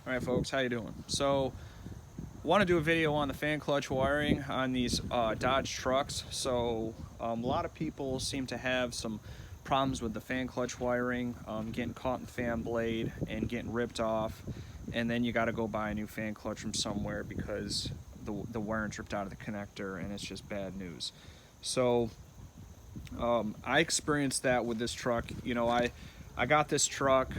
All right, folks, how you doing? So, want to do a video on the fan clutch wiring on these Dodge trucks. So, a lot of people seem to have some problems with the fan clutch wiring, getting caught in the fan blade and getting ripped off, and then you got to go buy a new fan clutch from somewhere because the wiring ripped out of the connector, and it's just bad news. So, I experienced that with this truck. You know, I got this truck,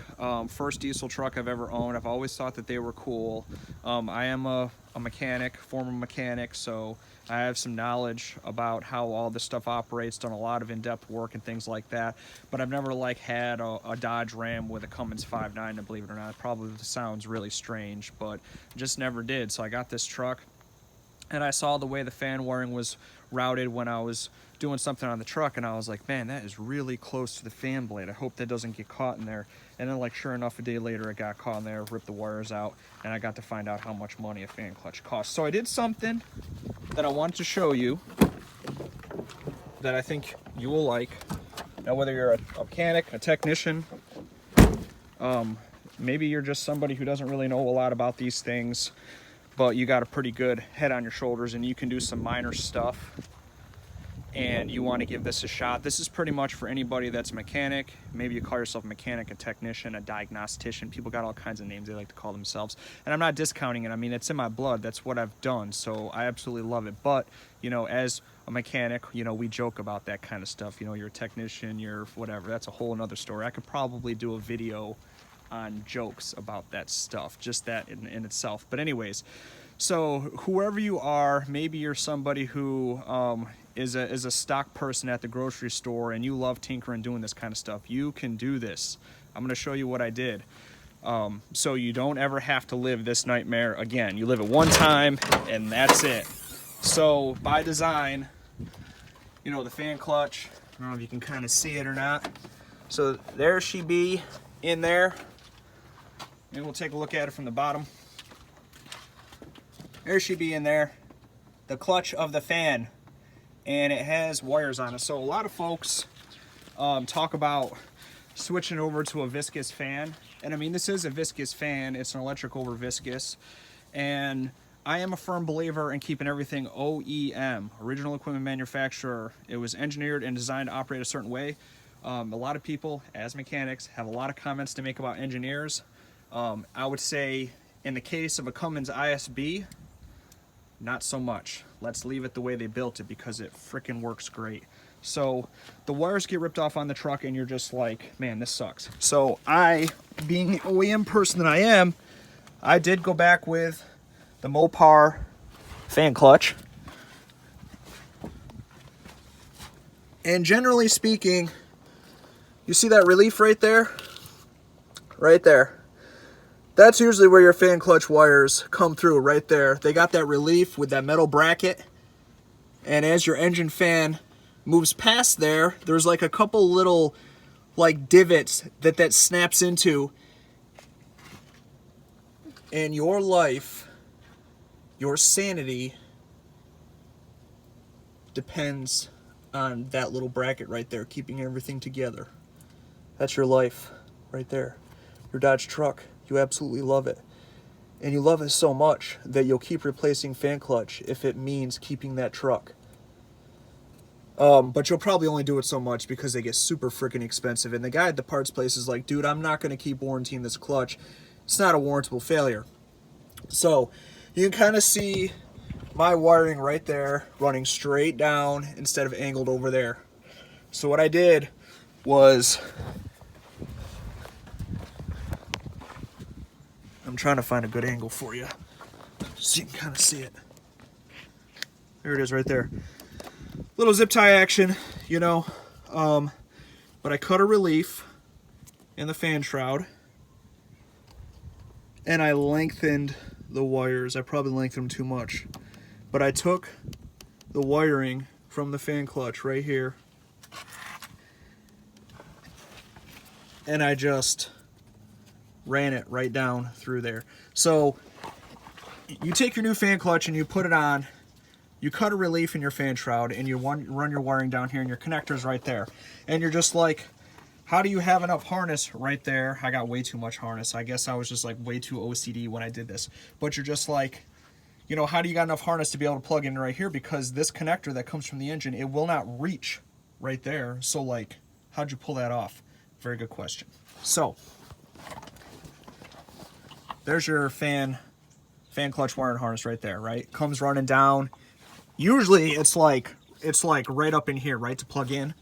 first diesel truck I've ever owned. I've always thought that they were cool. I am a mechanic, former mechanic, so I have some knowledge about how all this stuff operates, done a lot of in-depth work and things like that, but I've never had a Dodge Ram with a Cummins 5.9, and believe it or not. It probably sounds really strange, but just never did. So I got this truck, and I saw the way the fan wiring was routed when I was doing something on the truck, and I was like, man, that is really close to the fan blade. I hope that doesn't get caught in there. And then, sure enough, a day later, it got caught in there, ripped the wires out, and I got to find out how much money a fan clutch costs. So I did something that I wanted to show you that I think you will like. Now, whether you're a mechanic, a technician, maybe you're just somebody who doesn't really know a lot about these things, but you got a pretty good head on your shoulders and you can do some minor stuff, and you want to give this a shot. This is pretty much for anybody that's a mechanic. Maybe you call yourself a mechanic, a technician, a diagnostician. People got all kinds of names they like to call themselves, and I'm not discounting it. I mean, it's in my blood. That's what I've done, so I absolutely love it. But, you know, as a mechanic, you know, we joke about that kind of stuff. You know, you're a technician, you're whatever. That's a whole another story. I could probably do a video on jokes about that stuff, just that in itself. But anyways, so whoever you are, maybe you're somebody who is a stock person at the grocery store and you love tinkering, doing this kind of stuff. You can do this. I'm going to show you what I did, so you don't ever have to live this nightmare again. You live it one time and that's it. So by design, you know, the fan clutch, I don't know if you can kind of see it or not. So there she be in there. And we'll take a look at it from the bottom. There she be in there, the clutch of the fan, and it has wires on it. So a lot of folks talk about switching over to a viscous fan, and I mean, this is a viscous fan. It's an electric over viscous, and I am a firm believer in keeping everything OEM, original equipment manufacturer. It was engineered and designed to operate a certain way. A lot of people, as mechanics, have a lot of comments to make about engineers. I would say in the case of a Cummins ISB, not so much. Let's leave it the way they built it because it freaking works great. So the wires get ripped off on the truck and you're just like, man, this sucks. So I, being the OEM person that I am, I did go back with the Mopar fan clutch. And generally speaking, you see that relief right there? Right there. That's usually where your fan clutch wires come through, right there. They got that relief with that metal bracket. And as your engine fan moves past there, there's like a couple little divots that snaps into. And your life, your sanity depends on that little bracket right there, keeping everything together. That's your life right there. Your Dodge truck. You absolutely love it. And you love it so much that you'll keep replacing fan clutch if it means keeping that truck. But you'll probably only do it so much because they get super freaking expensive. And the guy at the parts place is like, dude, I'm not going to keep warranting this clutch. It's not a warrantable failure. So you can kind of see my wiring right there running straight down instead of angled over there. So what I did was, I'm trying to find a good angle for you so you can kind of see it. There it is right there. Little zip tie action, you know, but I cut a relief in the fan shroud and I lengthened the wires. I probably lengthened them too much, but I took the wiring from the fan clutch right here and I just ran it right down through there. So you take your new fan clutch and you put it on, you cut a relief in your fan shroud and you run your wiring down here and your connector's right there. And you're just like, how do you have enough harness right there? I got way too much harness. I guess I was just like way too OCD when I did this. But you're just like, you know, how do you got enough harness to be able to plug in right here? Because this connector that comes from the engine, it will not reach right there. So like, how'd you pull that off? Very good question. So there's your fan clutch wire and harness right there, right? Comes running down. Usually it's like right up in here, right, to plug in.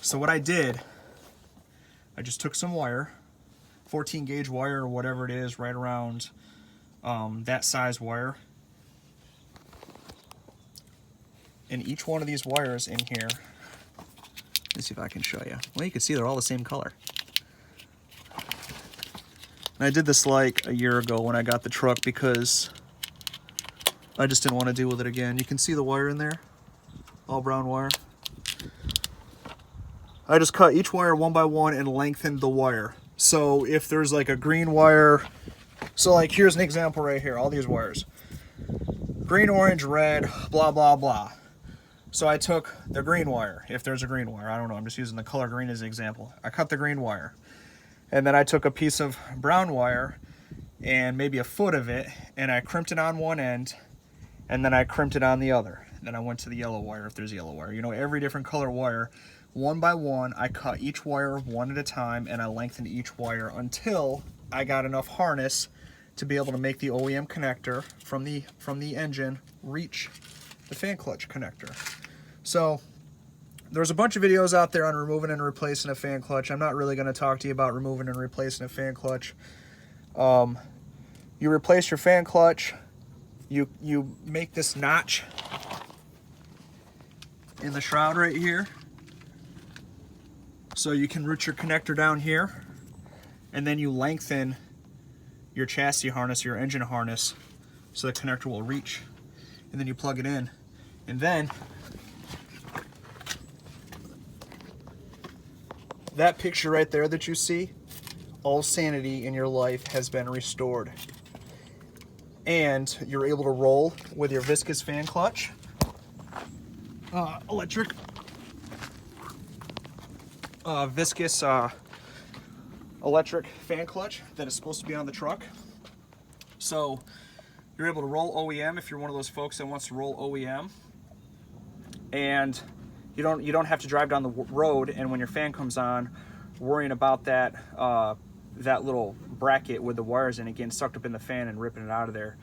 So what I did, I just took some wire, 14 gauge wire or whatever it is, right around that size wire. And each one of these wires in here, let's see if I can show you. Well, you can see they're all the same color. And I did this like a year ago when I got the truck because I just didn't want to deal with it again. You can see the wire in there, all brown wire. I just cut each wire one by one and lengthened the wire. So if there's like a green wire, so like here's an example right here, all these wires. Green, orange, red, blah, blah, blah. So I took the green wire, if there's a green wire, I don't know, I'm just using the color green as an example. I cut the green wire. And then I took a piece of brown wire and maybe a foot of it, and I crimped it on one end, and then I crimped it on the other. Then I went to the yellow wire, if there's yellow wire. You know, every different color wire, one by one, I cut each wire one at a time, and I lengthened each wire until I got enough harness to be able to make the OEM connector from the engine reach the fan clutch connector. So there's a bunch of videos out there on removing and replacing a fan clutch. I'm not really going to talk to you about removing and replacing a fan clutch. You replace your fan clutch, you make this notch in the shroud right here, so you can route your connector down here, and then you lengthen your chassis harness, your engine harness, so the connector will reach, and then you plug it in, and then that picture right there that you see, all sanity in your life has been restored. And you're able to roll with your viscous fan clutch, electric, viscous electric fan clutch that is supposed to be on the truck. So you're able to roll OEM if you're one of those folks that wants to roll OEM. And you don't have to drive down the road, and when your fan comes on, worrying about that that little bracket with the wires in it getting sucked up in the fan and ripping it out of there.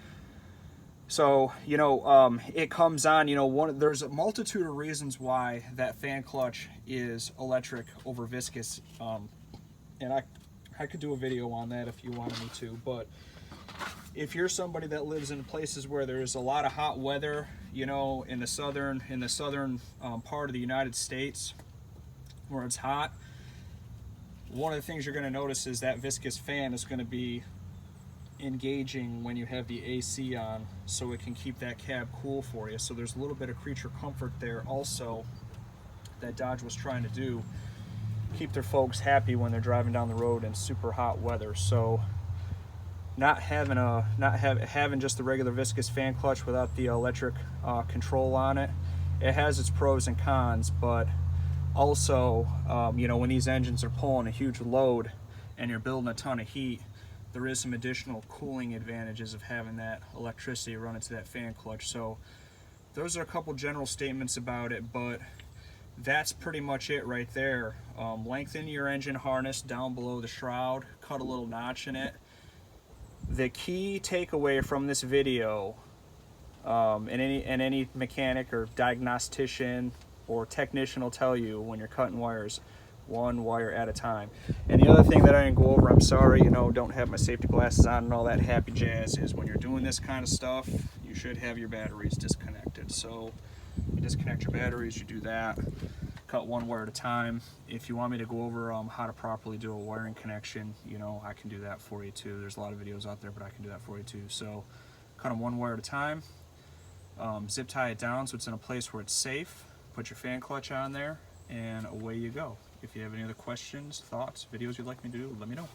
So, you know, it comes on, you know, there's a multitude of reasons why that fan clutch is electric over viscous, and I could do a video on that if you wanted me to, but if you're somebody that lives in places where there's a lot of hot weather, you know, in the southern part of the United States where it's hot, one of the things you're going to notice is that viscous fan is going to be engaging when you have the AC on, so it can keep that cab cool for you. So there's a little bit of creature comfort there also that Dodge was trying to do, keep their folks happy when they're driving down the road in super hot weather. So not having just the regular viscous fan clutch without the electric control on it, it has its pros and cons. But also, you know, when these engines are pulling a huge load and you're building a ton of heat, there is some additional cooling advantages of having that electricity run into that fan clutch. So those are a couple general statements about it, but that's pretty much it right there. Lengthen your engine harness down below the shroud, cut a little notch in it. The key takeaway from this video, and any mechanic or diagnostician or technician will tell you when you're cutting wires, one wire at a time. And the other thing that I didn't go over, I'm sorry, you know, don't have my safety glasses on and all that happy jazz, is when you're doing this kind of stuff, you should have your batteries disconnected. So you disconnect your batteries, you do that, cut one wire at a time. If you want me to go over how to properly do a wiring connection, you know, I can do that for you too. There's a lot of videos out there, but I can do that for you too. So cut them one wire at a time, zip tie it down so it's in a place where it's safe, put your fan clutch on there, and away you go. If you have any other questions, thoughts, videos you'd like me to do, let me know.